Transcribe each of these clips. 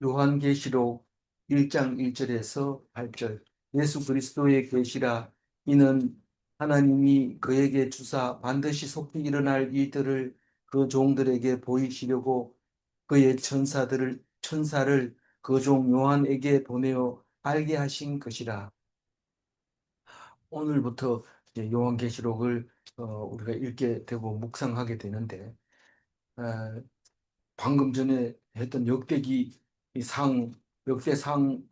요한계시록 1장 1절에서 8절. 예수 그리스도의 계시라. 이는 하나님이 그에게 주사 반드시 속히 일어날 일들을 그 종들에게 보이시려고 그의 천사를 그 종 요한에게 보내어 알게 하신 것이라. 오늘부터 이제 요한계시록을 우리가 읽게 되고 묵상하게 되는데, 어, 방금 전에 했던 역대기 이 상, 역대상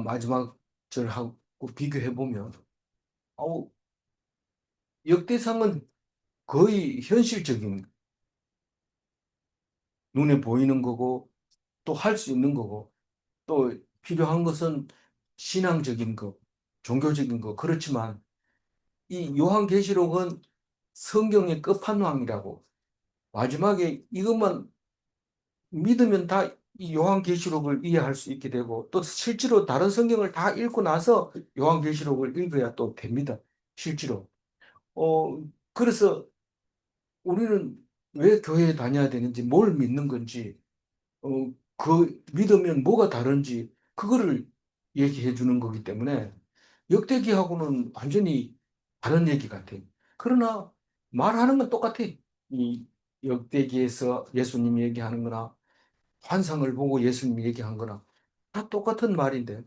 마지막 절하고 비교해 보면, 어, 역대상은 거의 현실적인, 눈에 보이는 거고 또 할 수 있는 거고, 또 필요한 것은 신앙적인 거, 종교적인 거. 그렇지만 이 요한계시록은 성경의 끝판왕이라고, 마지막에 이것만 믿으면 다 이 요한계시록을 이해할 수 있게 되고, 또 실제로 다른 성경을 다 읽고 나서 요한계시록을 읽어야 또 됩니다. 실제로. 어, 그래서 우리는 왜 교회에 다녀야 되는지, 뭘 믿는 건지, 어, 믿으면 뭐가 다른지, 그거를 얘기해 주는 거기 때문에 역대기하고는 완전히 다른 얘기 같아요. 그러나 말하는 건 똑같아. 이 역대기에서 예수님이 얘기하는 거나 환상을 보고 예수님이 얘기한 거나 다 똑같은 말인데,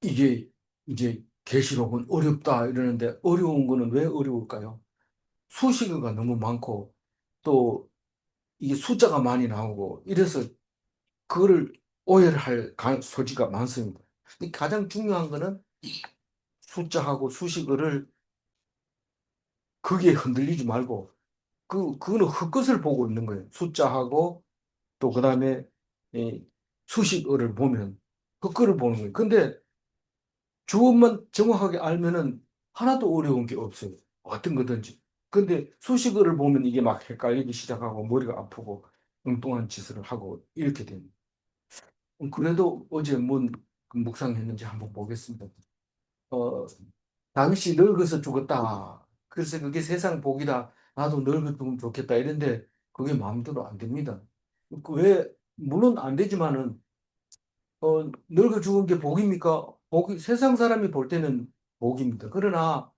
이게 이제 계시록은 어렵다 이러는데, 어려운 거는 왜 어려울까요? 수식어가 너무 많고, 또 이게 숫자가 많이 나오고 이래서 그거를 오해를 할 소지가 많습니다. 근데 가장 중요한 거는 숫자하고 수식어를, 거기에 흔들리지 말고, 그거는 흙것을 보고 있는 거예요. 숫자하고 또 그다음에 이 수식어를 보면 흙것을 보는 거예요. 근데 주어만 정확하게 알면은 하나도 어려운 게 없어요. 어떤 거든지. 근데 수식어를 보면 이게 막 헷갈리기 시작하고 머리가 아프고 엉뚱한 짓을 하고 이렇게 됩니다. 그래도 어제 뭔 묵상했는지 한번 보겠습니다. 어, 다윗이 늙어서 죽었다. 그래서 그게 세상 복이다. 나도 늙어 죽으면 좋겠다. 이런데 그게 마음대로 안 됩니다. 왜, 물론 안 되지만은, 늙어 죽은 게 복입니까? 세상 사람이 볼 때는 복입니다. 그러나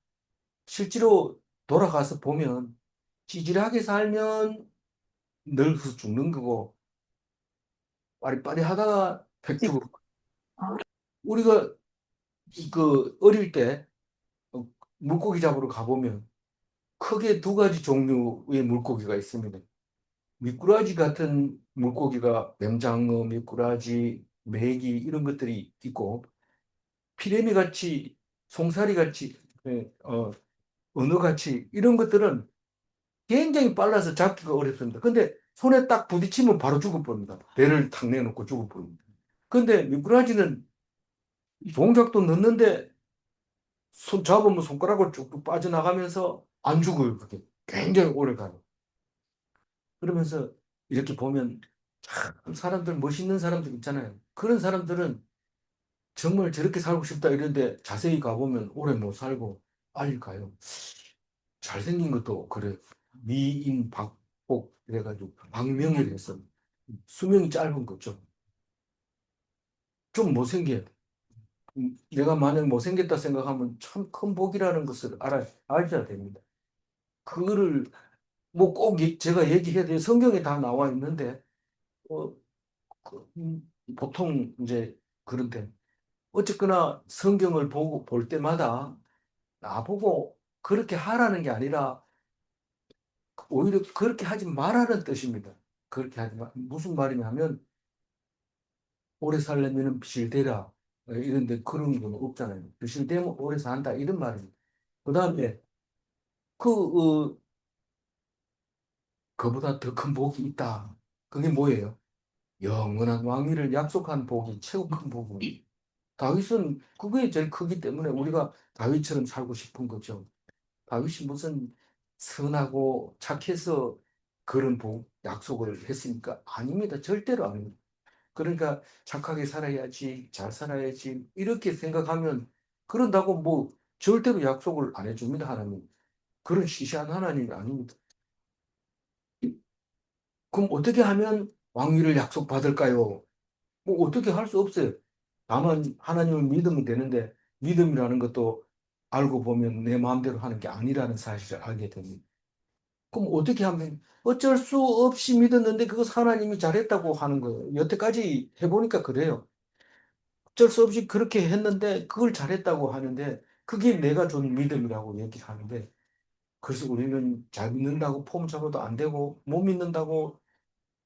실제로 돌아가서 보면 찌질하게 살면 늙어서 죽는 거고, 빠리빠리 하다가 백 죽어. 우리가 그 어릴 때 어, 물고기 잡으러 가보면 크게 두 가지 종류의 물고기가 있습니다. 미꾸라지 같은 물고기가 맹장어, 미꾸라지, 메기 이런 것들이 있고, 피레미 같이, 송사리 같이, 은어 같이 이런 것들은 굉장히 빨라서 잡기가 어렵습니다. 근데 손에 딱 부딪히면 바로 죽어버립니다. 배를 탁 내놓고 죽어버립니다. 근데 미꾸라지는 동작도 늦는데 손 잡으면 손가락을 쭉쭉 빠져나가면서 안 죽어요. 그게 굉장히 오래 가요. 그러면서 이렇게 보면 참 사람들, 멋있는 사람들 있잖아요. 그런 사람들은 정말 저렇게 살고 싶다 이런데 자세히 가보면 오래 못 살고 빨리 가요. 잘생긴 것도 그래. 미인 박복 이래가지고 박명희를 했어. 수명이 짧은 거죠. 좀 못생겨. 내가 만약 못생겼다 생각하면 참 큰 복이라는 것을 알아야 됩니다. 그거를 뭐 꼭 제가 얘기해야 돼요. 성경에 다 나와 있는데, 어, 보통 이제 그런데 어쨌거나 성경을 보고 볼 때마다 나보고 그렇게 하라는 게 아니라 오히려 그렇게 하지 말라는 뜻입니다. 그렇게 하지 마. 무슨 말이냐면 오래 살려면 비실대라 이런데 그런 건 없잖아요. 비실대면 오래 산다 이런 말입니다. 그다음에 그 그보다 더 큰 복이 있다. 그게 뭐예요? 영원한 왕위를 약속한 복이 최고 큰 복입니다. 다윗은 그게 제일 크기 때문에 우리가 다윗처럼 살고 싶은 거죠. 다윗이 무슨 선하고 착해서 그런 약속을 했습니까? 아닙니다. 절대로 아닙니다. 그러니까 착하게 살아야지, 잘 살아야지, 이렇게 생각하면, 그런다고 뭐 절대로 약속을 안 해줍니다, 하나님. 그런 시시한 하나님이 아닙니다. 그럼 어떻게 하면 왕위를 약속받을까요? 뭐 어떻게 할 수 없어요. 다만 하나님을 믿으면 되는데 믿음이라는 것도 알고 보면 내 마음대로 하는 게 아니라는 사실을 알게 됩니다. 그럼 어떻게 하면 어쩔 수 없이 믿었는데 그것 하나님이 잘했다고 하는 거예요. 여태까지 해보니까 그래요. 어쩔 수 없이 그렇게 했는데 그걸 잘했다고 하는데 그게 내가 준 믿음이라고 얘기하는데 그래서 우리는 잘 믿는다고 폼 잡아도 안 되고 못 믿는다고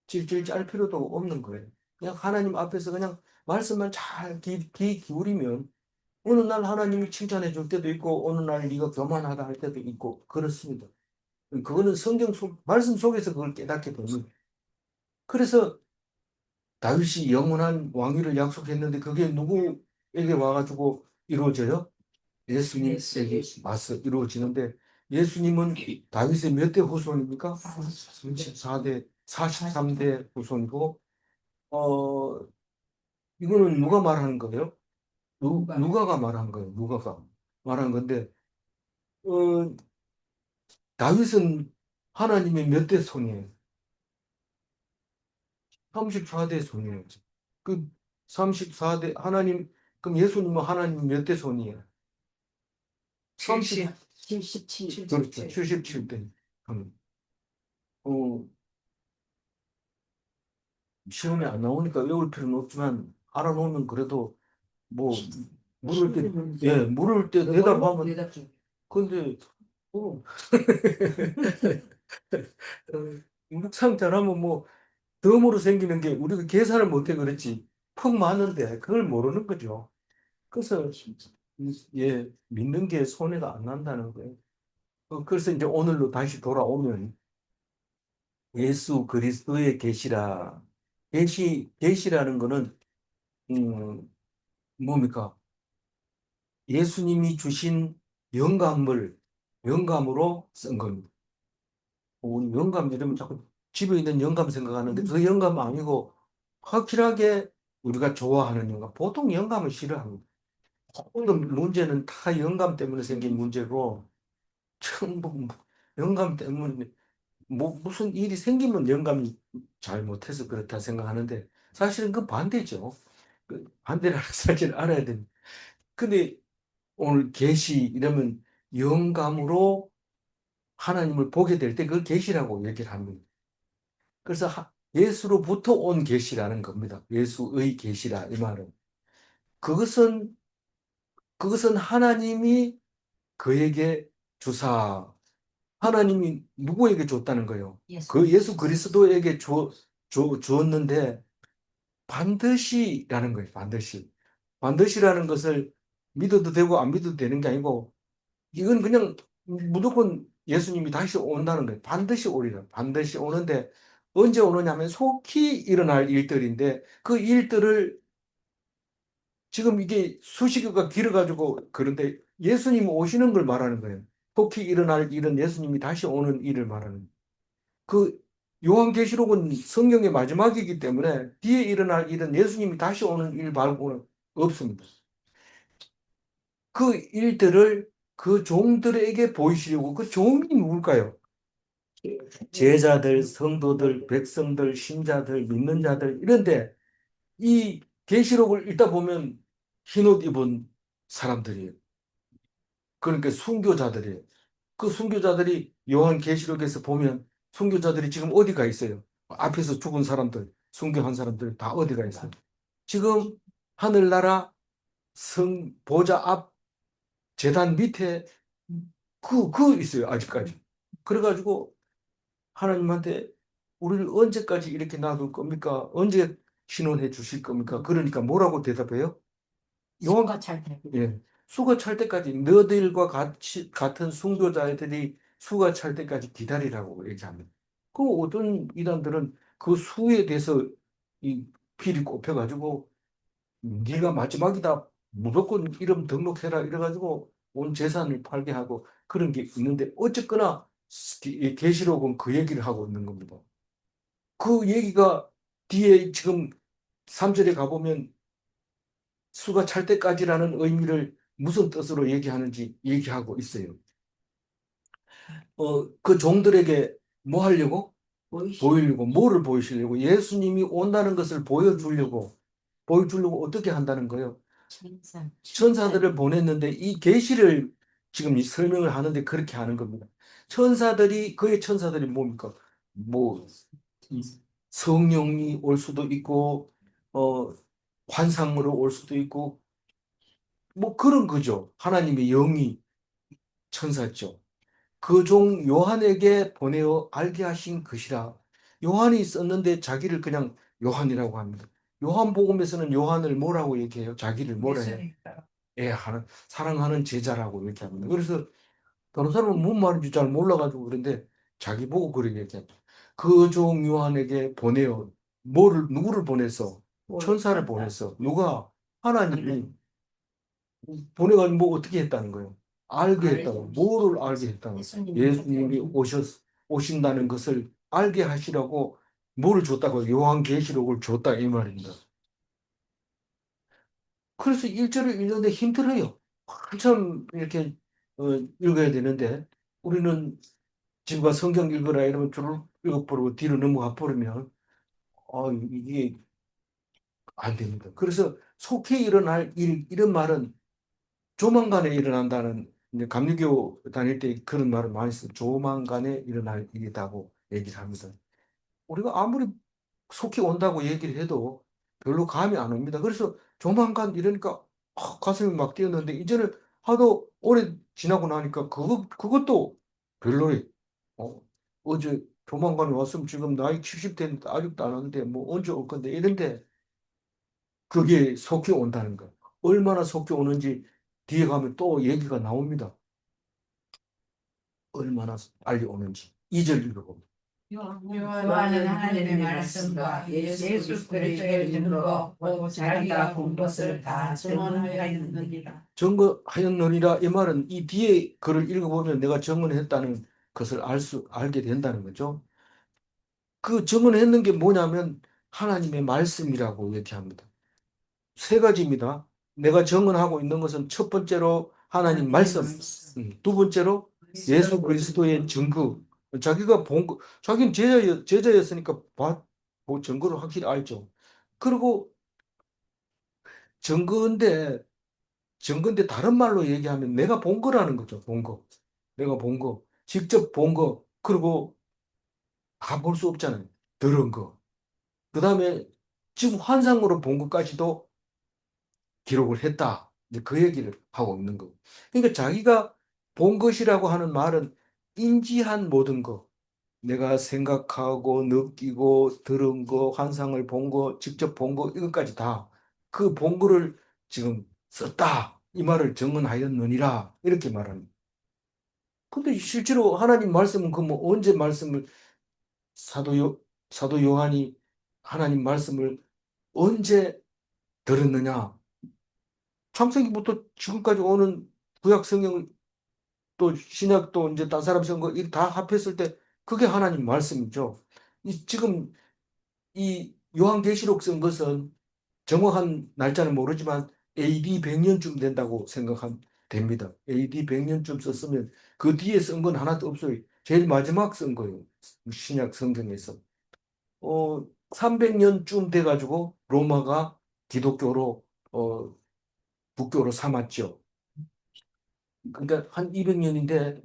질질 짤 필요도 없는 거예요. 그냥 하나님 앞에서 그냥 말씀만 잘 귀 기울이면 어느 날 하나님이 칭찬해 줄 때도 있고 어느 날 네가 교만하다 할 때도 있고 그렇습니다. 그거는 성경 속 말씀 속에서 그걸 깨닫게 됩니다. 그래서 다윗이 영원한 왕위를 약속했는데 그게 누구에게 와가지고 이루어져요? 예수님에게 와서 이루어지는데 예수님은 다윗의 몇 대 후손입니까? 34대, 43대 후손이고 어 이거는 누가 말하는 거예요? 누가가 말한 거예요. 누가가 말한 건데 어 다윗은 하나님의 몇 대 손이에요? 34대 손이에요. 그 34대 하나님 그럼 예수님은 하나님 몇 대 손이에요? 30, 77. 그렇죠. 77대. 어, 시험에 안 나오니까 외울 필요는 없지만 알아놓으면 그래도 뭐 물을 때, 예, 물을 때 대답하면 근데 어, 묵상 잘하면 뭐 덤으로 생기는 게 우리가 계산을 못해 그렇지 퍽 많은데 그걸 모르는 거죠. 그래서 예, 믿는 게 손해가 안 난다는 거예요. 그래서 이제 오늘로 다시 돌아오면 예수 그리스도의 계시라. 계시라는 거는 뭡니까? 예수님이 주신 영감을 영감으로 쓴 겁니다. 우리 영감 이러면 자꾸 집에 있는 영감 생각하는데 그 영감 아니고 확실하게 우리가 좋아하는 영감. 보통 영감을 싫어합니다. 모든 문제는 다 영감 때문에 생긴 문제고 전부 영감 때문에 뭐 무슨 일이 생기면 영감이 잘못해서 그렇다 생각하는데 사실은 그 반대죠. 그 반대라는 사실을 알아야 됩니다. 근데 오늘 계시 이러면 영감으로 하나님을 보게 될 때 그 계시라고 얘기를 합니다. 그래서 예수로부터 온 계시라는 겁니다. 예수의 계시라 이 말은 그것은 그것은 하나님이 그에게 주사 하나님이 누구에게 줬다는 거예요? 그 예수 그리스도에게 주었는데 반드시라는 거예요. 반드시. 반드시라는 것을 믿어도 되고 안 믿어도 되는 게 아니고 이건 그냥 무조건 예수님이 다시 온다는 거예요. 반드시 오리라. 반드시 오는데 언제 오느냐면 속히 일어날 일들인데 그 일들을 지금 이게 수식어가 길어가지고 그런데 예수님 오시는 걸 말하는 거예요. 속히 일어날 일은 예수님이 다시 오는 일을 말하는 거예요. 그 요한계시록은 성경의 마지막이기 때문에 뒤에 일어날 일은 예수님이 다시 오는 일 말고는 없습니다. 그 일들을 그 종들에게 보이시려고 그 종이 누굴까요? 제자들, 성도들, 백성들, 신자들, 믿는 자들 이런데 이 계시록을 읽다 보면 흰옷 입은 사람들이에요. 그러니까 순교자들이에요. 그 순교자들이 요한계시록에서 보면 순교자들이 지금 어디가 있어요? 앞에서 죽은 사람들, 순교한 사람들 다 어디가 있어요? 지금 하늘나라 성 보좌 앞 제단 밑에 그 있어요, 아직까지. 그래가지고 하나님한테 우리를 언제까지 이렇게 놔둘 겁니까? 언제 신원해 주실 겁니까? 그러니까 뭐라고 대답해요? 수가 잘 되고. 예. 수가 찰 때까지 너희들과 같은 순교자들이 수가 찰 때까지 기다리라고 얘기합니다. 그 어떤 이단들은 그 수에 대해서 이 필이 꼽혀가지고 네가 마지막이다. 무조건 이름 등록해라. 이래가지고 온 재산을 팔게 하고 그런 게 있는데 어쨌거나 이 계시록은 그 얘기를 하고 있는 겁니다. 그 얘기가 뒤에 지금 3절에 가보면 수가 찰 때까지라는 의미를 무슨 뜻으로 얘기하는지 얘기하고 있어요. 그 종들에게 뭐 하려고? 보이려고, 뭐를 보이시려고? 예수님이 온다는 것을 보여주려고 어떻게 한다는 거예요? 천사. 천사들을 보냈는데 이 계시를 지금 이 설명을 하는데 그렇게 하는 겁니다. 그의 천사들이 뭡니까? 뭐, 이 성령이 올 수도 있고, 어, 환상으로 올 수도 있고, 뭐 그런 거죠. 하나님의 영이 천사죠. 그 종 요한에게 보내어 알게 하신 것이라. 요한이 썼는데 자기를 그냥 요한이라고 합니다. 요한복음에서는 요한을 뭐라고 얘기해요? 자기를 뭐라 해요? 사랑하는 제자라고 이렇게 합니다. 그래서 다른 사람은 뭔 말인지 잘 몰라가지고 그런데 자기 보고 그렇게 얘기하죠. 그 종 요한에게 보내어 누구를 보냈어? 천사를 보냈어. 누가? 하나님이 보내가지고 뭐 어떻게 했다는 거예요? 알게 했다고. 뭐를 알게 했다고? 예수님이 오신다는 것을 알게 하시라고 뭐를 줬다고? 요한계시록을 줬다 이 말입니다. 그래서 일절을 읽는데 힘들어요. 한참 이렇게 읽어야 되는데 우리는 지금 성경 읽어라 이러면 줄을 읽어버리고 뒤로 넘어가 버리면 이게 안 됩니다. 그래서 속히 일어날 일, 이런 말은 조만간에 일어난다는 이제 감리교 다닐 때 그런 말을 많이 써요. 조만간에 일어날 일이라고 얘기를 합니다. 우리가 아무리 속히 온다고 얘기를 해도 별로 감이 안 옵니다. 그래서 조만간 이러니까 가슴이 막 뛰었는데 이제는 하도 오래 지나고 나니까 그것도 별로래. 어, 어제 조만간에 왔으면 지금 나이 70대인데 아직도 안 왔는데 뭐 언제 올 건데 이런데 그게 속히 온다는 거. 얼마나 속히 오는지 뒤에 가면 또 얘기가 나옵니다. 얼마나 빨리 오는지. 2절 읽어봅니다. 요한은 하나님의 말씀과 예수 그리스도의 증거 곧 자기가 본 것을 다 증언하였느니라. 증거하였느니라 이 말은 이 뒤에 글을 읽어보면 내가 증언했다는 것을 알게 된다는 거죠. 그 증언했는 게 뭐냐면 하나님의 말씀이라고 얘기합니다. 세 가지입니다. 내가 증언하고 있는 것은 첫 번째로 하나님 말씀, 두 번째로 예수 그리스도의 증거. 자기가 본 거, 자기는 제자였으니까 뭐 증거를 확실히 알죠. 그리고 증거인데, 증거인데 다른 말로 얘기하면 내가 본 거라는 거죠. 본 거. 내가 본 거. 직접 본 거. 그리고 다 볼 수 없잖아요. 들은 거. 그 다음에 지금 환상으로 본 것까지도 기록을 했다. 이제 그 얘기를 하고 있는 거고. 그러니까 자기가 본 것이라고 하는 말은 인지한 모든 것, 내가 생각하고 느끼고 들은 거, 환상을 본 거, 직접 본 거, 이것까지 다 그 본 거를 지금 썼다. 이 말을 증언하였느니라. 이렇게 말합니다. 근데 실제로 하나님 말씀은 그 뭐 언제 말씀을 사도 사도 요한이 하나님 말씀을 언제 들었느냐? 창세기부터 지금까지 오는 구약 성경 또 신약도 이제 딴 사람 쓴 거 다 합했을 때 그게 하나님 말씀이죠. 지금 이 요한계시록 쓴 것은 정확한 날짜는 모르지만 AD 100년쯤 된다고 생각하면 됩니다. AD 100년쯤 썼으면 그 뒤에 쓴 건 하나도 없어요. 제일 마지막 쓴 거예요. 신약 성경에서. 300년쯤 돼가지고 로마가 기독교로 국교로 삼았죠. 그러니까 한 200년인데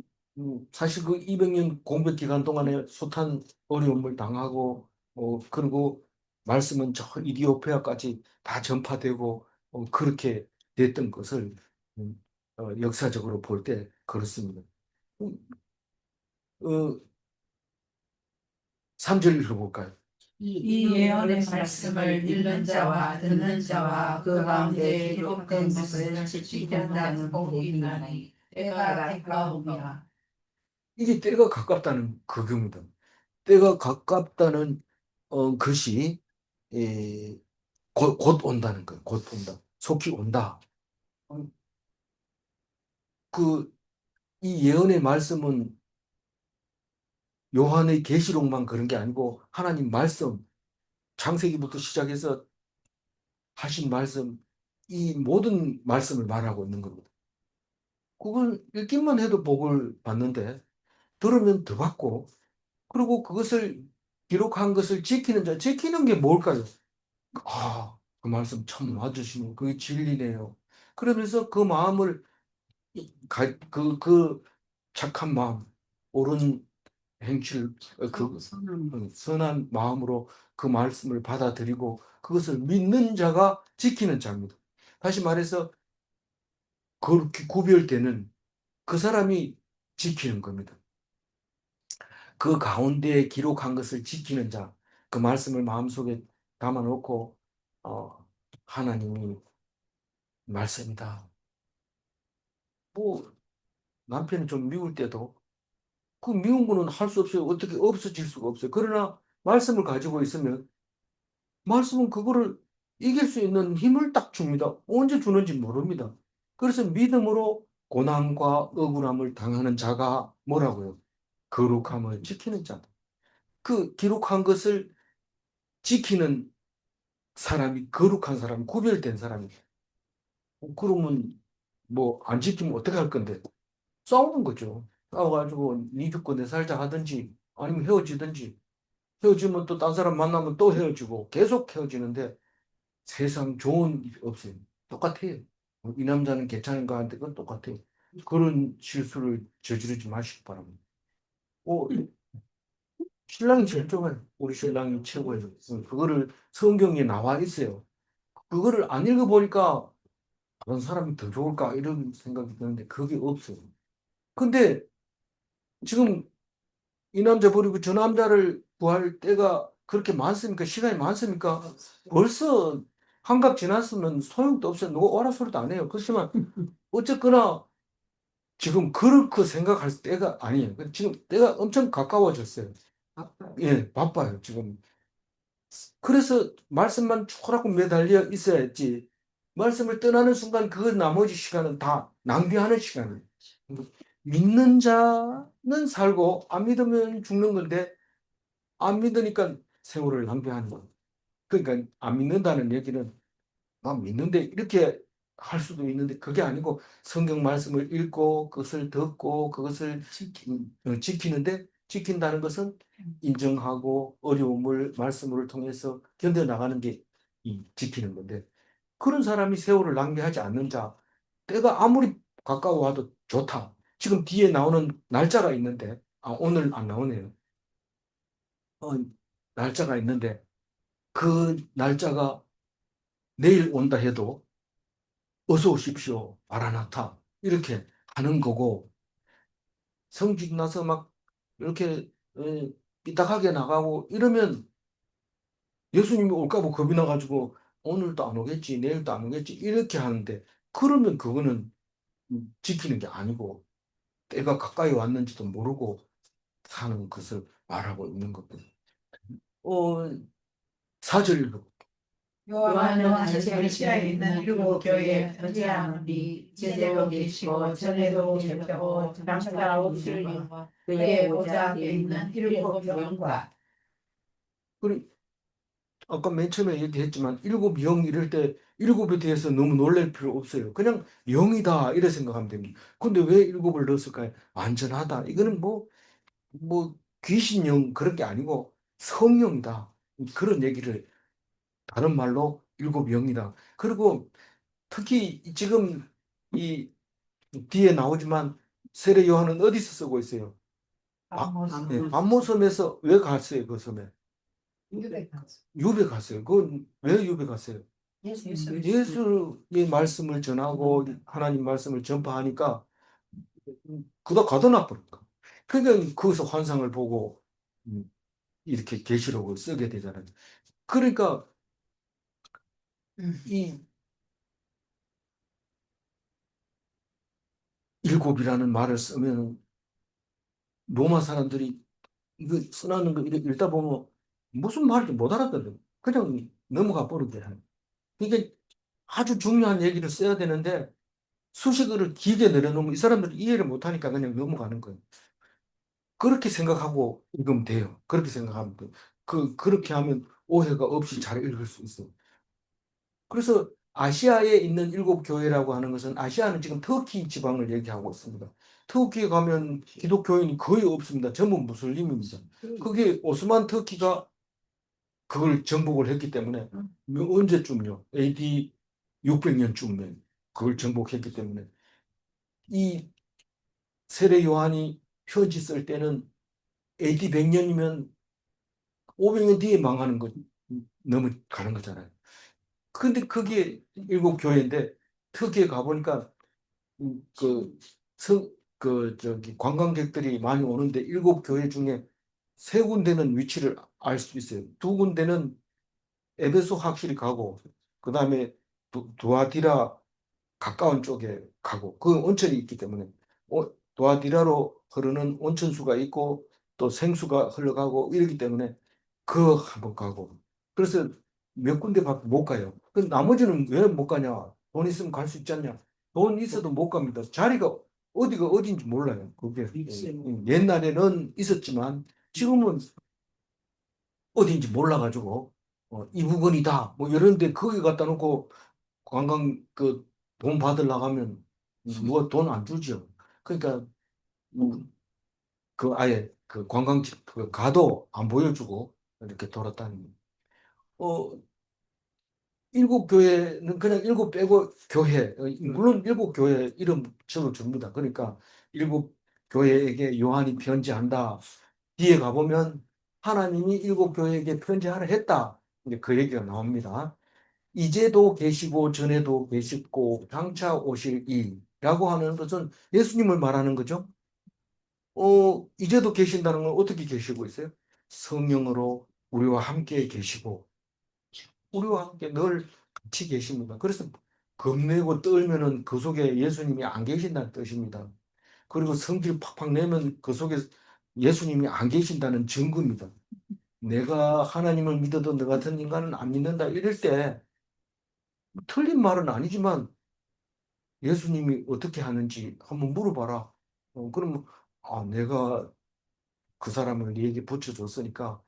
사실 그 200년 공백 기간 동안에 숱한 어려움을 당하고 그리고 말씀은 저 이디오피아까지 다 전파되고 그렇게 됐던 것을 역사적으로 볼 때 그렇습니다. 음, 어, 3절 읽어볼까요? 이 예언의 말씀을 읽는 자와 듣는 자와 그 가운데 기록된 것을 지키는 자는 복이 있나니 때가 가까우니라. 이게 때가 가깝다는 그겁니다. 때가 가깝다는 것이 에, 곧 온다는 거예요. 곧 온다. 속히 온다. 어, 그, 이 예언의 말씀은 요한의 계시록만 그런 게 아니고 하나님 말씀, 창세기부터 시작해서 하신 말씀, 이 모든 말씀을 말하고 있는 겁니다. 그걸 읽기만 해도 복을 받는데 들으면 더 받고 그리고 그것을 기록한 것을 지키는 자, 지키는 게 뭘까요? 아, 그 말씀 참 와주시는 그게 진리네요. 그러면서 그 마음을 그 착한 마음, 옳은 행실, 선한 마음으로 그 말씀을 받아들이고 그것을 믿는 자가 지키는 자입니다. 다시 말해서 그렇게 구별되는 그 사람이 지키는 겁니다. 그 가운데에 기록한 것을 지키는 자, 그 말씀을 마음속에 담아놓고 하나님이 말씀이다. 뭐 남편이 좀 미울 때도 그 미운 거는 할 수 없어요. 어떻게 없어질 수가 없어요. 그러나 말씀을 가지고 있으면 말씀은 그거를 이길 수 있는 힘을 딱 줍니다. 언제 주는지 모릅니다. 그래서 믿음으로 고난과 억울함을 당하는 자가 뭐라고요? 거룩함을 지키는 자다. 그 기록한 것을 지키는 사람이 거룩한 사람, 구별된 사람이. 그러면 뭐 안 지키면 어떻게 할 건데? 싸우는 거죠. 싸워가지고 네 죽고 내 살자 하든지 아니면 헤어지든지 헤어지면 또 딴 사람 만나면 또 헤어지고 계속 헤어지는데 세상 좋은 일 없어요. 똑같아요. 이 남자는 괜찮은가 하는데 그건 똑같아요. 그런 실수를 저지르지 마시기 바랍니다. 신랑이 제일 좋아요. 우리 신랑이 최고예요. 그거를 성경에 나와 있어요. 그거를 안 읽어보니까 다른 사람이 더 좋을까 이런 생각이 드는데 그게 없어요. 근데 지금 이 남자 버리고 저 남자를 구할 때가 그렇게 많습니까? 시간이 많습니까? 벌써 한갑 지났으면 소용도 없어요. 누가 오라 소리도 안 해요. 그렇지만 어쨌거나 지금 그렇게 생각할 때가 아니에요. 지금 때가 엄청 가까워졌어요. 예, 바빠요, 지금. 그래서 말씀만 초라고 매달려 있어야지. 말씀을 떠나는 순간 그 나머지 시간은 다 낭비하는 시간이에요. 믿는 자는 살고 안 믿으면 죽는 건데 안 믿으니까 세월을 낭비하는 거예요. 그러니까 안 믿는다는 얘기는 난 믿는데 이렇게 할 수도 있는데 그게 아니고 성경 말씀을 읽고 그것을 듣고 그것을 지키는데 지킨다는 것은 인정하고 어려움을 말씀을 통해서 견뎌나가는 게 이 지키는 건데 그런 사람이 세월을 낭비하지 않는 자 때가 아무리 가까워와도 좋다. 지금 뒤에 나오는 날짜가 있는데 오늘 안 나오네요. 어, 날짜가 있는데 그 날짜가 내일 온다 해도 어서 오십시오. 마라나타. 이렇게 하는 거고, 성직 나서 막 이렇게 삐딱하게 나가고 이러면 예수님이 올까 봐 겁이 나가지고 오늘도 안 오겠지, 내일도 안 오겠지, 이렇게 하는데, 그러면 그거는 지키는 게 아니고, 때가 가까이 왔는지도 모르고 사는 것을 말하고 있는 거거든요. 어, 사절 읽어. 요한은 아시아에 있는 일곱 교회에 편지하노니 이제도 계시고 전에도 계셨고 장차 오실 이와 그의 보좌 앞에 있는 일곱 영과 그리고 아까 맨 처음에 얘기했지만 일곱 영 이럴 때 일곱에 대해서 너무 놀랄 필요 없어요. 그냥 영이다 이래 생각하면 됩니다. 근데 왜 일곱을 넣었을까요? 완전하다. 이거는 뭐 귀신 영 그런 게 아니고 성령이다. 그런 얘기를 다른 말로 일곱 영이다. 그리고 특히 지금 이 뒤에 나오지만 세례 요한은 어디서 쓰고 있어요? 네, 암모섬에서 왜 갔어요? 그 섬에? 유배 갔어요. 그건 왜 유배 갔어요? 예수의 말씀을 전하고 하나님 말씀을 전파하니까 그다 가둬놔 버릴까. 그러니까 거기서 환상을 보고 음, 이렇게 계시록을 쓰게 되잖아요. 그러니까 이 일곱이라는 말을 쓰면 로마 사람들이 이거 써놨는 거 이렇게 읽다 보면 무슨 말인지 못 알아듣어요. 그냥 넘어가 버리게 해요. 이게 아주 중요한 얘기를 써야 되는데 수식어를 길게 내려놓으면 이 사람들이 이해를 못하니까 그냥 넘어가는 거예요. 그렇게 생각하고 읽으면 돼요. 그렇게 생각하면 돼요. 그렇게 하면 오해가 없이 잘 읽을 수 있어요. 그래서 아시아에 있는 일곱 교회라고 하는 것은 아시아는 지금 터키 지방을 얘기하고 있습니다. 터키에 가면 기독교인이 거의 없습니다. 전부 무슬림입니다. 그게 오스만 터키가 그걸 정복을 했기 때문에 언제쯤요? AD 600년쯤에 그걸 정복했기 때문에 이 세례 요한이 편지 쓸 때는 AD 100년이면 500년 뒤에 망하는 거 넘어가는 거잖아요. 근데 그게 일곱 교회인데 터키에 가보니까 그, 저기 관광객들이 많이 오는데 일곱 교회 중에 세 군데는 위치를 알 수 있어요. 두 군데는 에베소 확실히 가고, 그 다음에 두아디라 가까운 쪽에 가고, 그 온천이 있기 때문에, 두아디라로 흐르는 온천수가 있고, 또 생수가 흘러가고, 이러기 때문에, 그거 한번 가고. 그래서 몇 군데밖에 못 가요. 그 나머지는 왜 못 가냐? 돈 있으면 갈 수 있지 않냐? 돈 있어도 못 갑니다. 자리가 어디가 어딘지 몰라요. 그게 옛날에는 있었지만, 지금은 어딘지 몰라가지고, 이 부근이다. 뭐 이런데 거기 갖다 놓고 관광 그 돈 받으려고 하면 누가 돈 안 주죠. 그러니까 그 아예 그 관광지 그 가도 안 보여주고 이렇게 돌아다니는. 어 일곱 교회는 그냥 일곱 빼고 교회. 물론 일곱 교회 이름 적어줍니다. 그러니까 일곱 교회에게 요한이 편지한다. 뒤에 가보면 하나님이 일곱 교회에게 편지하라 했다. 이제 그 얘기가 나옵니다. 이제도 계시고 전에도 계시고 장차 오실 이라고 하는 것은 예수님을 말하는 거죠. 이제도 계신다는 건 어떻게 계시고 있어요? 성령으로 우리와 함께 계시고 우리와 함께 늘 같이 계십니다. 그래서 겁내고 떨면은 그 속에 예수님이 안 계신다는 뜻입니다. 그리고 성질 팍팍 내면 그 속에 예수님이 안 계신다는 증거입니다. 내가 하나님을 믿어도 너 같은 인간은 안 믿는다 이럴 때 틀린 말은 아니지만 예수님이 어떻게 하는지 한번 물어봐라. 그러면 내가 그 사람을 네게 붙여줬으니까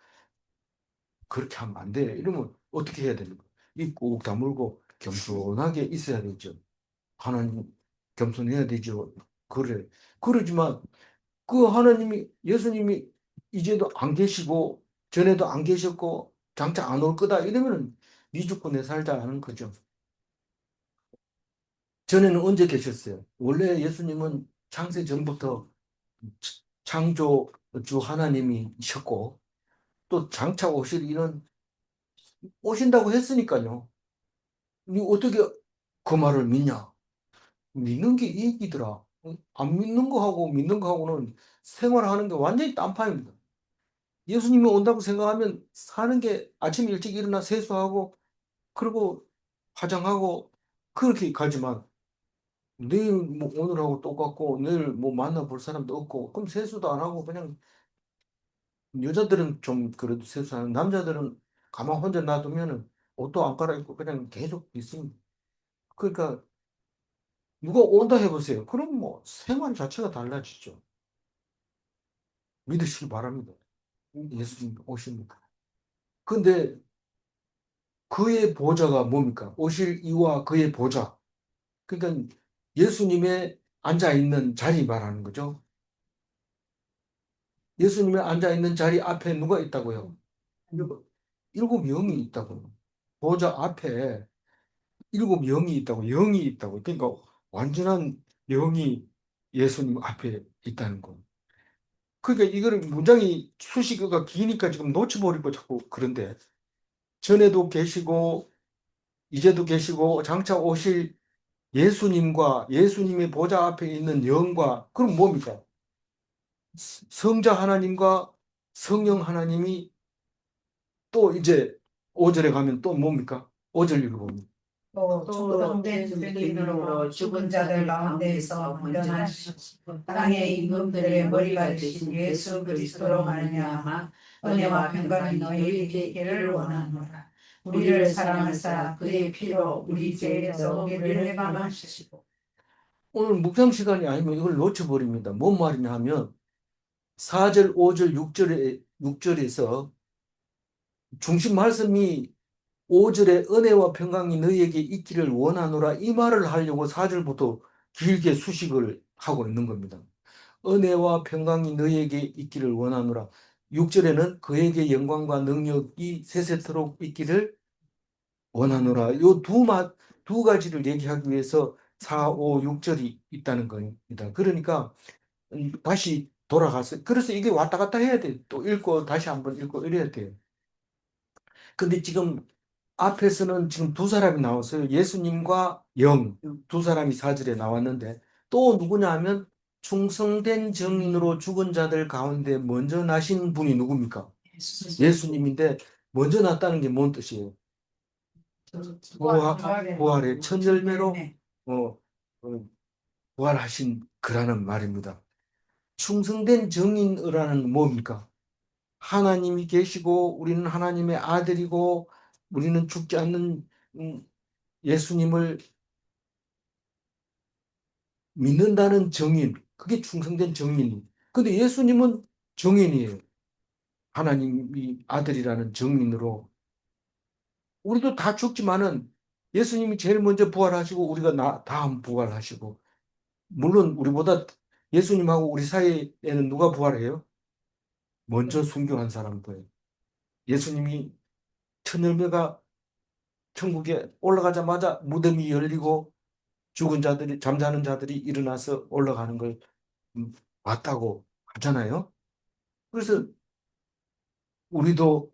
그렇게 하면 안 돼. 이러면 어떻게 해야 됩니까? 입 꾹 다물고 겸손하게 있어야 되죠. 하나님 겸손해야 되죠. 그래. 그러지만 그 하나님이 예수님이 이제도 안 계시고 전에도 안 계셨고 장차 안 올 거다 이러면은 네 죽고 내 살자 하는 거죠. 전에는 언제 계셨어요? 원래 예수님은 창세 전부터 창조주 하나님이셨고 또 장차 오실 일은 오신다고 했으니까요. 니 어떻게 그 말을 믿냐? 믿는 게 이익이더라. 안 믿는 거하고 믿는 거하고는 생활하는 게 완전히 딴판입니다. 예수님이 온다고 생각하면 사는 게 아침 일찍 일어나 세수하고 그리고 화장하고 그렇게 가지만 내일 뭐 오늘하고 똑같고 내일 뭐 만나볼 사람도 없고 그럼 세수도 안 하고 그냥 여자들은 좀 그래도 세수하는 남자들은 가만 혼자 놔두면은 옷도 안 갈아입고 그냥 계속 있습니다. 그러니까 누가 온다 해보세요. 그럼 뭐 생활 자체가 달라지죠. 믿으시기 바랍니다. 예수님 오십니다. 근데 그의 보좌가 뭡니까? 오실 이와 그의 보좌. 그러니까 예수님의 앉아 있는 자리 말하는 거죠. 예수님의 앉아 있는 자리 앞에 누가 있다고요? 일곱 영이 있다고요. 보좌 앞에 일곱 영이 있다고, 영이 있다고. 그러니까 완전한 영이 예수님 앞에 있다는 거. 그러니까 이거를 문장이 수식어가 기니까 지금 놓쳐버리고 자꾸 그런데 전에도 계시고 이제도 계시고 장차 오실 예수님과 예수님의 보좌 앞에 있는 영과 그럼 뭡니까? 성자 하나님과 성령 하나님이 또 이제 5절에 가면 또 뭡니까? 5절 읽어봅니다. 또 초동된 주님으로 죽은 자들 가운데서 먼저 나시고 땅의 임금들의 머리가 되신 예수 그리스도로 말미암아 은혜와 평강이 너희에게 있기를 원하노라. 우리를 사랑하사 그의 피로 우리 죄에서 우리를 해방하시고. 오늘 묵상 시간이 아니면 이걸 놓쳐버립니다. 뭔 말이냐 하면 4절, 5절, 6절에서 중심 말씀이 5절에 은혜와 평강이 너희에게 있기를 원하노라 이 말을 하려고 4절부터 길게 수식을 하고 있는 겁니다. 은혜와 평강이 너희에게 있기를 원하노라. 6절에는 그에게 영광과 능력이 세세토록 있기를 원하노라. 두 가지를 얘기하기 위해서 4, 5, 6절이 있다는 겁니다. 그러니까 다시 돌아가서 그래서 이게 왔다 갔다 해야 돼. 또 읽고 다시 한번 읽고 이래야 돼요. 근데 지금 앞에서는 지금 두 사람이 나왔어요. 예수님과 영, 두 사람이 4절에 나왔는데 또 누구냐 하면 충성된 증인으로 죽은 자들 가운데 먼저 나신 분이 누굽니까? 예수님인데 먼저 났다는 게 뭔 뜻이에요? 부활의 첫 열매로 어, 어, 부활하신 그라는 말입니다. 충성된 증인이라는 뭡니까? 하나님이 계시고 우리는 하나님의 아들이고 우리는 죽지 않는 예수님을 믿는다는 증인. 그게 충성된 증인. 근데 예수님은 증인이에요. 하나님이 아들이라는 증인으로 우리도 다 죽지만은 예수님이 제일 먼저 부활하시고 우리가 다음 부활하시고 물론 우리보다 예수님하고 우리 사이에는 누가 부활해요? 먼저 순교한 사람들. 예수님이 첫 열매가 천국에 올라가자마자 무덤이 열리고 죽은 자들이 잠자는 자들이 일어나서 올라가는 걸 음, 봤다고 하잖아요. 그래서 우리도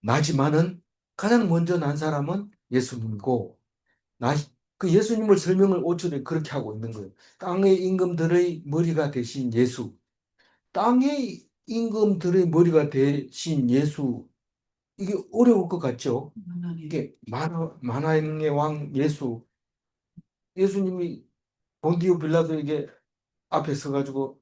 나지만은 가장 먼저 난 사람은 예수님이고 나, 그 예수님을 설명을 5절에 그렇게 하고 있는 거예요. 땅의 임금들의 머리가 되신 예수. 땅의 임금들의 머리가 되신 예수. 이게 어려울 것 같죠? 이게 만화의 왕 예수. 예수님이 본디오 빌라도에게 앞에 서가지고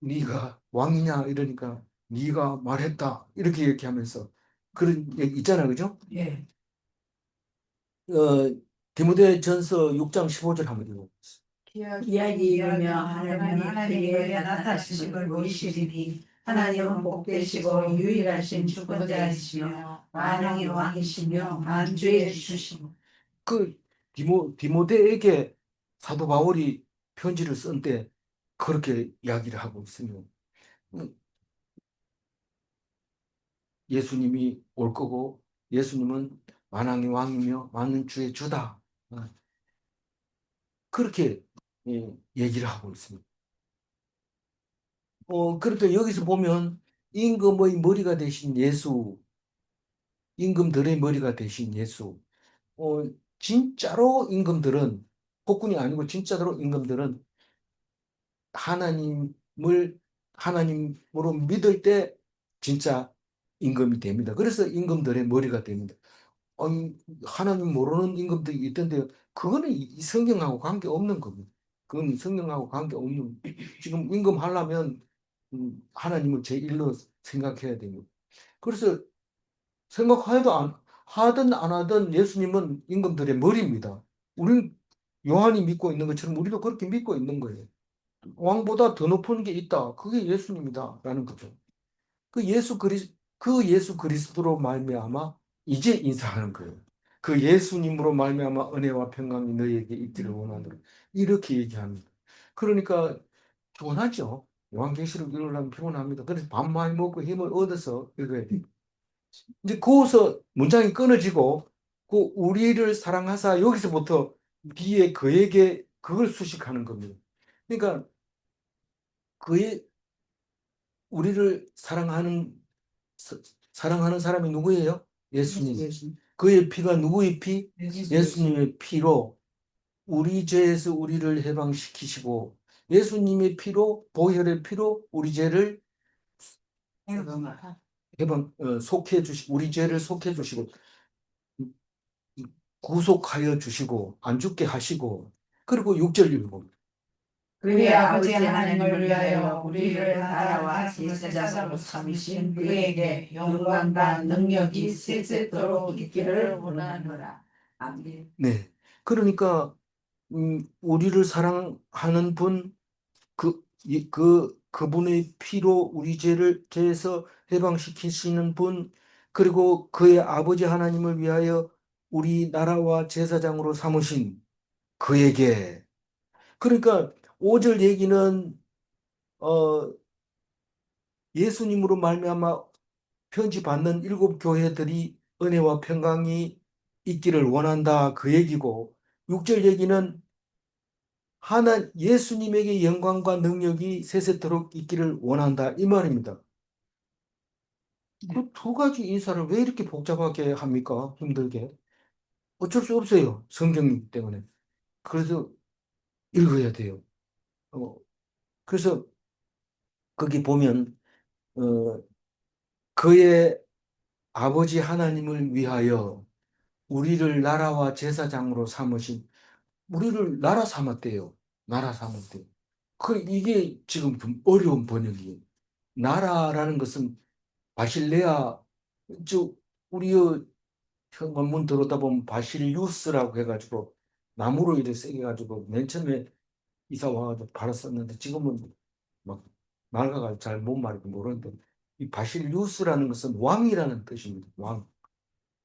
네가 왕이냐 이러니까 네가 말했다 이렇게 얘기하면서 그런 얘기 있잖아, 그죠? 예. 어, 디모데전서 6장 15절 한번 읽어보세요. 이야기 이르며 하나님이 그에게 나타나심을 보이시리니 하나님은 복되시고 유일하신 주권자이시며 만왕의 왕이시며 만주의 주시며 그 디모데에게 사도 바울이 편지를 쓴 때 그렇게 이야기를 하고 있으며 음, 예수님이 올 거고 예수님은 만왕의 왕이며 만은 주의 주다. 그렇게 얘기를 하고 있습니다. 그러니까 여기서 보면 임금의 머리가 되신 예수, 임금들의 머리가 되신 예수. 어, 진짜로 임금들은 폭군이 아니고 진짜로 임금들은 하나님을 하나님으로 믿을 때 진짜 임금이 됩니다. 그래서 임금들의 머리가 됩니다. 아니, 하나님 모르는 임금들이 있던데 그거는 이 성경하고 관계없는 겁니다. 그건 성경하고 관계없는 지금 임금 하려면 하나님을 제1로 생각해야 됩니다. 그래서 생각해도 하든 안 하든 예수님은 임금들의 머리입니다. 우리는 요한이 믿고 있는 것처럼 우리도 그렇게 믿고 있는 거예요. 왕보다 더 높은 게 있다. 그게 예수님이다라는 거죠. 그 예수 그리스도로 말미암아 이제 인사하는 거예요. 그 예수님으로 말미암아 은혜와 평강이 너희에게 있기를 원하노라. 이렇게 얘기합니다. 그러니까 피곤하죠. 요한계시록 읽으려면 피곤합니다. 그래서 밥 많이 먹고 힘을 얻어서 읽어야 돼요. 이제 거기서 문장이 끊어지고 그 우리를 사랑하사 여기서부터 뒤에 그에게 그걸 수식하는 겁니다. 그러니까 그의 우리를 사- 사랑하는 사람이 누구예요? 예수님. 그의 피가 누구의 피? 예수님의 피로 우리 죄에서 우리를 해방시키시고 예수님의 피로 보혈의 피로 우리 죄를 속해 주시고 우리 죄를 속해 주시고 구속하여 주시고 안 죽게 하시고 그리고 6절 읽고 그의 아버지 하나님을 위하여 우리를 나라와 제사장으로 삼으신 그에게 영광과 능력이 세세토록 있기를 원하노라. 아멘. 네. 그러니까 우리를 사랑하는 분 그분의 피로 우리 죄에서 해방시키시는 분, 그리고 그의 아버지 하나님을 위하여 우리 나라와 제사장으로 삼으신 그에게. 그러니까 5절 얘기는 어, 예수님으로 말미암아 편지 받는 7교회들이 은혜와 평강이 있기를 원한다 그 얘기고 6절 얘기는 하나 예수님에게 영광과 능력이 세세토록 있기를 원한다 이 말입니다. 그 두 가지 인사를 왜 이렇게 복잡하게 합니까? 힘들게. 어쩔 수 없어요. 성경이기 때문에. 그래서 읽어야 돼요. 어, 그래서 거기 보면 어, 그의 아버지 하나님을 위하여 우리를 나라와 제사장으로 삼으신 우리를 나라 삼았대요. 나라 삼았대요. 이게 지금 좀 어려운 번역이에요. 나라라는 것은 바실레아 저 우리의 원문 들어다 보면 바실리우스라고 해가지고 나무로 이렇게 세게 가지고 맨 처음에 이사 와가지고 팔았었는데 지금은 막 낡아가 잘 못 말고 모르는데 이 바실리우스라는 것은 왕이라는 뜻입니다. 왕.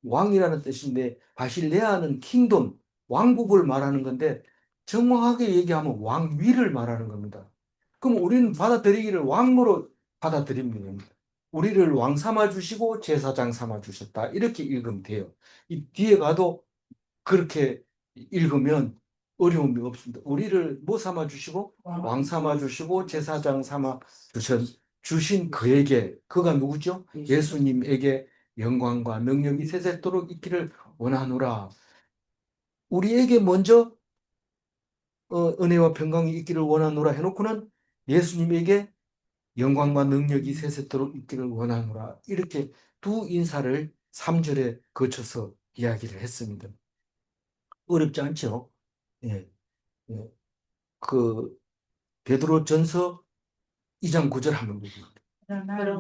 왕이라는 뜻인데 바실레아는 킹덤, 왕국을 말하는 건데 정확하게 얘기하면 왕위를 말하는 겁니다. 그럼 우리는 받아들이기를 왕으로 받아들입니다. 우리를 왕 삼아 주시고 제사장 삼아 주셨다. 이렇게 읽으면 돼요. 이 뒤에 가도 그렇게 읽으면 어려움이 없습니다. 우리를 뭐 삼아 주시고 왕 삼아 주시고 제사장 삼아 주신 그에게 그가 누구죠? 예수님에게 영광과 능력이 세세토록 있기를 원하노라. 우리에게 먼저 은혜와 평강이 있기를 원하노라 해놓고는 예수님에게 영광과 능력이 세세토록 있기를 원하노라. 이렇게 두 인사를 3절에 거쳐서 이야기를 했습니다. 어렵지 않죠? 예, 예. 그 베드로전서 2장 9절 한번 보세요.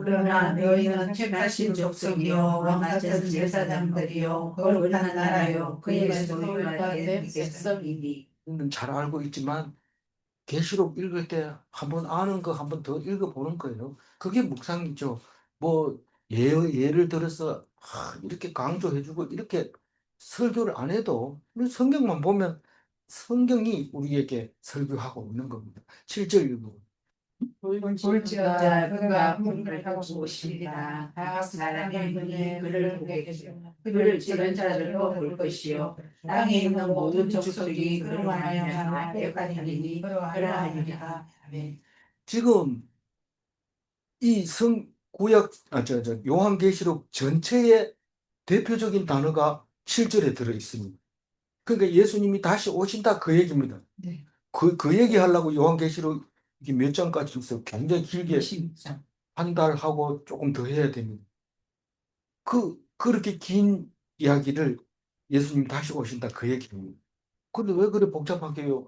그러나 너희는 택하신 족속이요 왕 같은 제사장들이요 거룩한 나라요 그의 소유가 된 백성이니. 잘 알고 있지만 계시록 읽을 때 한번 아는 거 한번 더 읽어보는 거예요. 그게 묵상이죠. 뭐 예를 들어서 이렇게 강조해주고 이렇게 설교를 안 해도 성경만 보면 성경이 우리에게 설교하고 있는 겁니다. 7절 읽어. 볼지어다 그가 문을 닫고 오시리라. 각 사람의 눈이 그를 보게 되시고 그를 찌른 자들도 볼 것이요 땅에 있는 모든 족속이 그로 말미암아 택하리니 그러하리라. 아멘. 지금 이 구약 요한계시록 전체의 대표적인 단어가 7절에 들어 있습니다. 그러니까 예수님이 다시 오신다 그 얘기입니다. 네. 그 얘기 하려고 요한계시록 이게 몇 장까지 있어 굉장히 길게 16장. 한 달하고 조금 더 해야 됩니다. 그렇게 긴 이야기를 예수님 다시 오신다 그 얘기입니다. 근데 왜 그래 복잡하게 해요?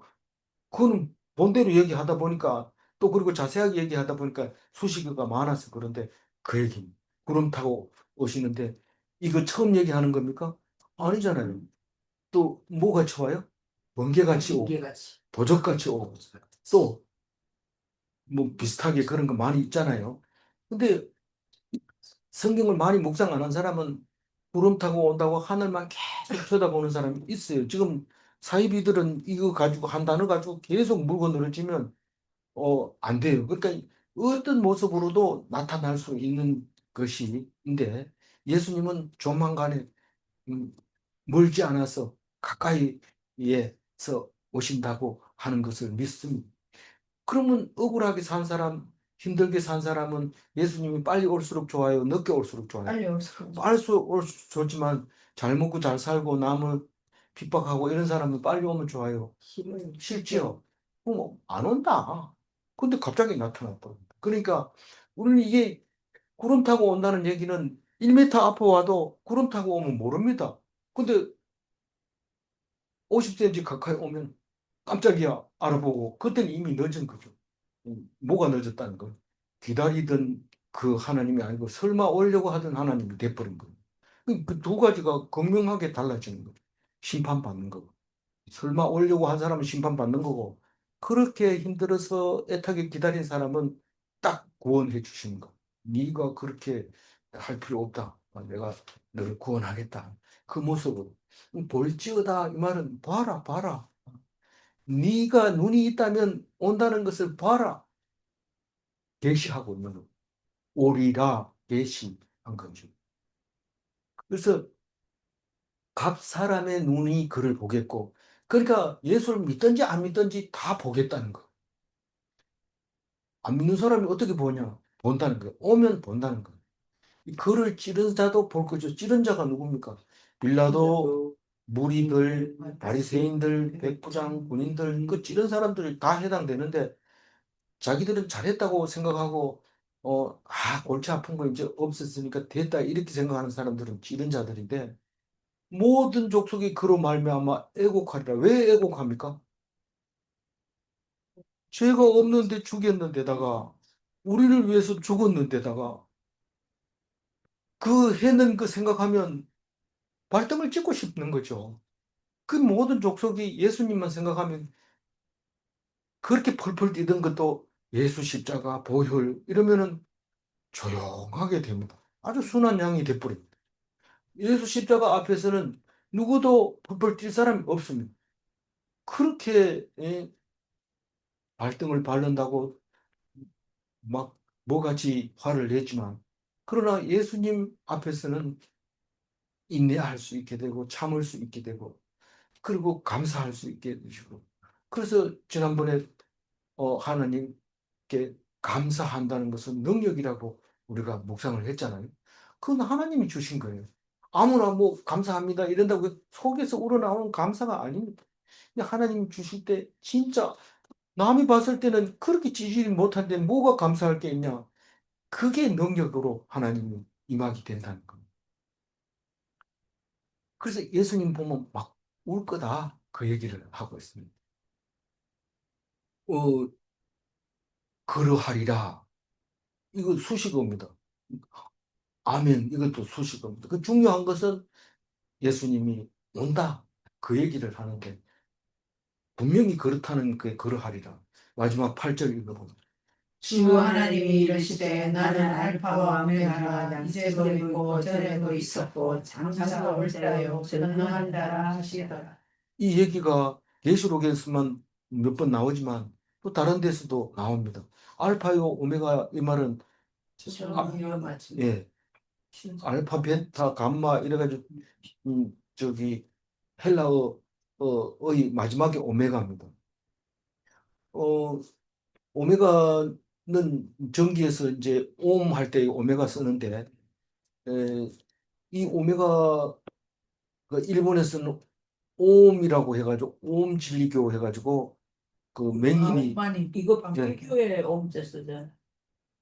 그거는 본대로 얘기하다 보니까 또 그리고 자세하게 얘기하다 보니까 수식어가 많아서 그런데 그 얘기입니다. 구름 타고 오시는데 이거 처음 얘기하는 겁니까? 아니잖아요. 또 뭐가 좋아요? 번개같이 오고 번개같이. 도적같이 오고 또 뭐 비슷하게 그런 거 많이 있잖아요. 근데 성경을 많이 묵상 안 한 사람은 구름 타고 온다고 하늘만 계속 쳐다보는 사람이 있어요. 지금 사이비들은 이거 가지고 한 단어 가지고 계속 물고 늘어지면 안 돼요. 그러니까 어떤 모습으로도 나타날 수 있는 것인데 예수님은 조만간에 음, 멀지 않아서 가까이에서 오신다고 하는 것을 믿습니다. 그러면 억울하게 산 사람, 힘들게 산 사람은 예수님이 빨리 올수록 좋아요, 늦게 올수록 좋아요. 빨리 올수록. 빨리 올수록 좋지만 잘 먹고 잘 살고 남을 핍박하고 이런 사람은 빨리 오면 좋아요. 싫지요. 그럼 안 온다. 근데 갑자기 나타났다. 그러니까 우리는 이게 구름 타고 온다는 얘기는 1m 앞에 와도 구름 타고 오면 모릅니다. 근데 50cm 가까이 오면 깜짝이야 알아보고 그때는 이미 늦은 거죠. 뭐가 늦었다는 거. 기다리던 그 하나님이 아니고 설마 오려고 하던 하나님이 돼버린 거예요. 그 두 가지가 극명하게 달라지는 거죠. 심판받는 거. 설마 오려고 한 사람은 심판받는 거고 그렇게 힘들어서 애타게 기다린 사람은 딱 구원해 주시는 거. 네가 그렇게 할 필요 없다. 내가 너를 구원하겠다. 그 모습으로 볼지어다 이 말은 봐라 봐라. 네가 눈이 있다면 온다는 것을 봐라. 계시하고 있는 거. 오리라 계시한 거죠. 그래서 각 사람의 눈이 그를 보겠고, 그러니까 예수를 믿든지 안 믿든지 다 보겠다는 거. 안 믿는 사람이 어떻게 보냐? 본다는 거예요. 오면 본다는 거예요. 이 글을 찌른 자도 볼 거죠. 찌른 자가 누굽니까? 빌라도, 무리들, 바리새인들, 백부장, 군인들, 그 찌른 사람들이 다 해당되는데 자기들은 잘했다고 생각하고 골치 아픈 거 이제 없었으니까 됐다 이렇게 생각하는 사람들은 찌른 자들인데 모든 족속이 그로 말미암아 애곡하리라. 왜 애곡합니까? 죄가 없는데 죽였는데다가 우리를 위해서 죽었는데다가 그 해는 그 생각하면 발등을 찍고 싶는 거죠. 그 모든 족속이 예수님만 생각하면 그렇게 펄펄 뛰던 것도 예수 십자가 보혈 이러면은 조용하게 됩니다. 아주 순한 양이 돼버립니다. 예수 십자가 앞에서는 누구도 펄펄 뛸 사람이 없습니다. 그렇게 발등을 밟는다고 막 뭐같이 화를 냈지만 그러나 예수님 앞에서는 인내할 수 있게 되고 참을 수 있게 되고 그리고 감사할 수 있게 되시고 그래서 지난번에 하나님께 감사한다는 것은 능력이라고 우리가 묵상을 했잖아요. 그건 하나님이 주신 거예요. 아무나 뭐 감사합니다 이런다고 속에서 우러나오는 감사가 아닙니다. 근데 하나님이 주실 때 진짜 남이 봤을 때는 그렇게 지지를 못한데 뭐가 감사할 게 있냐? 그게 능력으로 하나님이 임하게 된다는 겁니다. 그래서 예수님 보면 막 울 거다. 그 얘기를 하고 있습니다. 어, 그러하리라. 이거 수식어입니다. 아멘. 이것도 수식어입니다. 그 중요한 것은 예수님이 온다. 그 얘기를 하는데 분명히 그렇다는 게 그러하리라. 마지막 8절 읽어보면 주 하나님이 이르시되 나는 알파와 오메가라 이제도 있고 전에도 있었고 장차가 올 때요 전능한 자라 하시더라. 이 얘기가 계시록에서만 몇 번 나오지만 또 다른 데서도 나옵니다. 알파요 오메가 이 말은 예, 알파, 베타, 감마 이래가지고 헬라어 의 마지막에 오메가입니다. 어, 오메가는 전기에서 이제 옴 할 때 오메가 쓰는데 에, 이 오메가가 일본에서는 옴이라고 해가지고 옴 진리교 해가지고 그 맹인이 많이 이거 예, 교회 옴자 쓰잖아.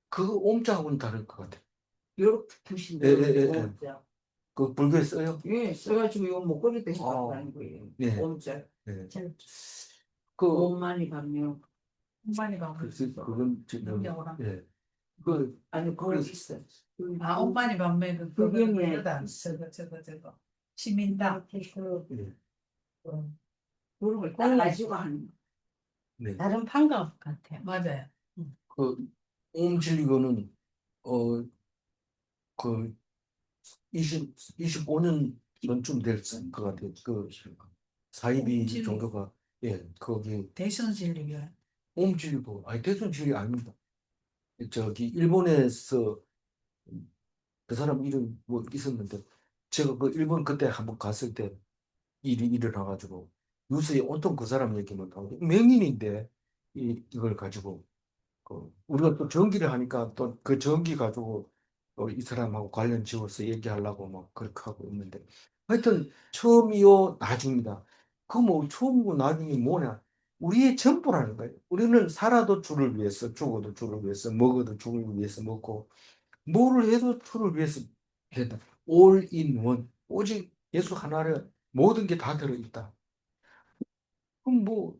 그 옴자하고는 다를 것 같아요. 요렇게 예, 표시인데 예, 예, 예. 옴자. 그 불교에 써요? 예, 써가지고 요 목걸이도 해갖고 아, 다는 거예요. 예, 옴자. 예. 참, 그 옴만이 가면 옴만이 가면 글쎄 그건 지금 능력으로. 예. 그 아니 그거 그래서 있어. 아, 엄마니 밤에 그 불경에 그거다. 저거 시민당. 예. 무릎을 따가지고 하는 거. 네. 다른 판가 같아요. 맞아요. 그 옴진리교는 그 25년 전쯤 될 것 같아요. 그 사이비 옴진리. 종교가 예 거기 대선 진리교. 옴진리교 아니 대순진리 아닙니다. 저기 일본에서 그 사람 이름 뭐 있었는데 제가 그 일본 그때 한번 갔을 때 일이 일어나가지고 뉴스에 온통 그 사람 얘기만 나오고 맹인인데 이걸 가지고 우리가 또 전기를 하니까 또 그 전기 가지고 이 사람하고 관련 지어서 얘기하려고 막 그렇게 하고 있는데 하여튼 처음이요 나중이다. 그 뭐 처음이고 나중이 뭐냐? 우리의 전부라는 거예요. 우리는 살아도 주를 위해서 죽어도 주를 위해서 먹어도 주를 위해서 먹고 뭐를 해도 주를 위해서 해다. all in one. 오직 예수 하나를 모든 게 다 들어있다. 그럼 뭐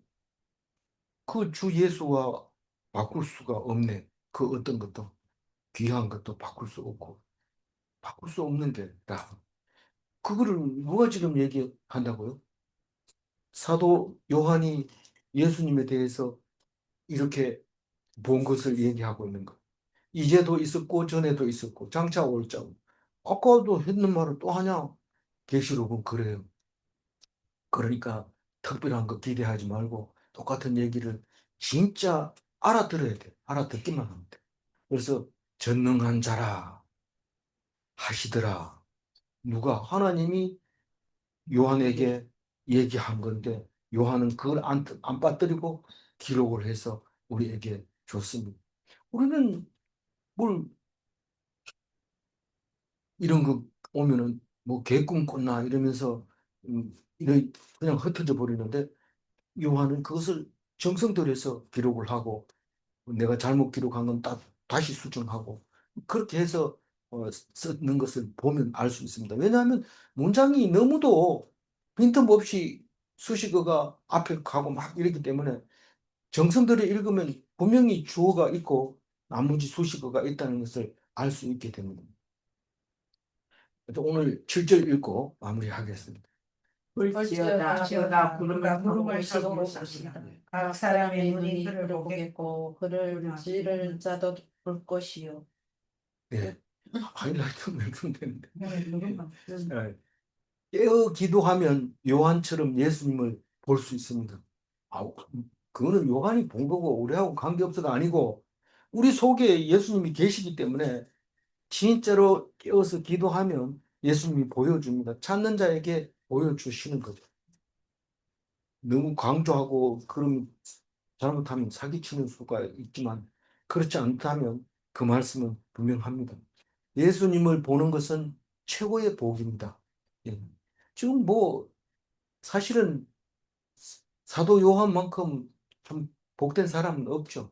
그 주 예수와 바꿀 수가 없네. 그 어떤 것도 귀한 것도 바꿀 수 없고 바꿀 수 없는 게다. 그거를 누가 지금 얘기한다고요? 사도 요한이 예수님에 대해서 이렇게 본 것을 얘기하고 있는 것. 이제도 있었고 전에도 있었고 장차 올 자. 아까도 했는 말을 또 하냐? 계시록은 그래요. 그러니까 특별한 거 기대하지 말고 똑같은 얘기를 진짜 알아들어야 돼. 알아듣기만 하면 돼. 그래서 전능한 자라 하시더라. 누가? 하나님이 요한에게 얘기한 건데 요한은 그걸 안 빠뜨리고 기록을 해서 우리에게 줬습니다. 우리는 뭘 이런 거 오면은 뭐 개꿈 꿨나 이러면서 이런 그냥 흩어져 버리는데 요한은 그것을 정성 들여서 기록을 하고 내가 잘못 기록한 건 다시 수정하고 그렇게 해서 쓰는 것을 보면 알 수 있습니다. 왜냐하면 문장이 너무도 빈틈없이 수식어가 앞에 가고 막 이렇기 때문에 정성 들여 읽으면 분명히 주어가 있고 나머지 수식어가 있다는 것을 알 수 있게 됩니다. 그래서 오늘 7절 읽고 마무리하겠습니다. 볼지어다 저가 구름을 구름을 타고 타고 오시리라. 각 사람의 눈이 그를 보겠고 그를 찌를 자도 볼 것이요. 네. 하이라이트 맺으면 되는데. 음. 네. 깨어 기도하면 요한처럼 예수님을 볼 수 있습니다. 아, 그거는 요한이 본 거고 우리하고 관계없어가 아니고 우리 속에 예수님이 계시기 때문에 진짜로 깨어서 기도하면 예수님이 보여줍니다. 찾는 자에게 보여주시는 거죠. 너무 강조하고 그럼 잘못하면 사기치는 수가 있지만 그렇지 않다면 그 말씀은 분명합니다. 예수님을 보는 것은 최고의 복입니다. 예. 지금 뭐 사실은 사도 요한만큼 참 복된 사람은 없죠.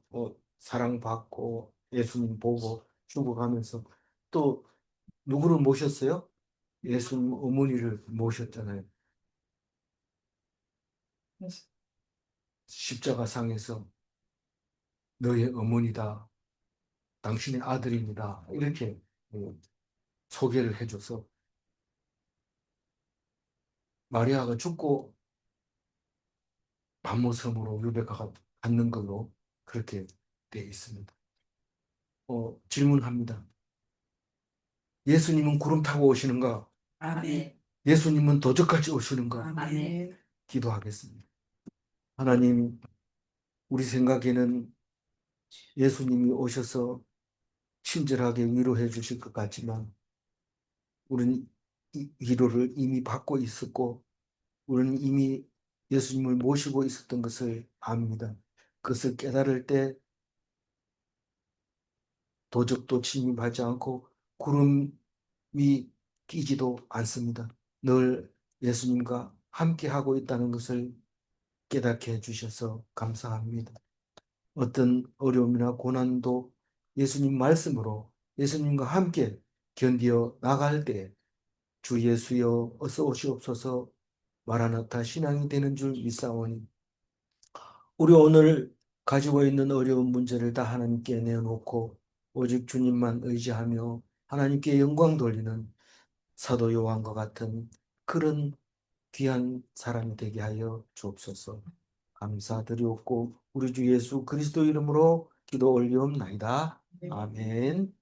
사랑받고 예수님 보고 죽어가면서 또 누구를 모셨어요? 예수님 어머니를 모셨잖아요. 십자가상에서 너의 어머니다. 당신의 아들입니다. 이렇게 소개를 해줘서 마리아가 죽고 밤모섬으로 유배가 갖는 걸로 그렇게 되어 있습니다. 질문합니다. 예수님은 구름 타고 오시는가? 아멘. 예수님은 도적같이 오시는가? 아멘. 기도하겠습니다. 하나님, 우리 생각에는 예수님이 오셔서 친절하게 위로해 주실 것 같지만 우리는 이 위로를 이미 받고 있었고 우리는 이미 예수님을 모시고 있었던 것을 압니다. 그것을 깨달을 때 도적도 침입하지 않고 구름이 끼지도 않습니다. 늘 예수님과 함께하고 있다는 것을 깨닫게 해주셔서 감사합니다. 어떤 어려움이나 고난도 예수님 말씀으로 예수님과 함께 견디어 나갈 때 주 예수여 어서 오시옵소서 마라나타 신앙이 되는 줄 믿사오니 우리 오늘 가지고 있는 어려운 문제를 다 하나님께 내어놓고 오직 주님만 의지하며 하나님께 영광 돌리는 사도 요한과 같은 그런 귀한 사람이 되게 하여 주옵소서. 감사드리옵고 우리 주 예수 그리스도 이름으로 기도 올리옵나이다. 아멘.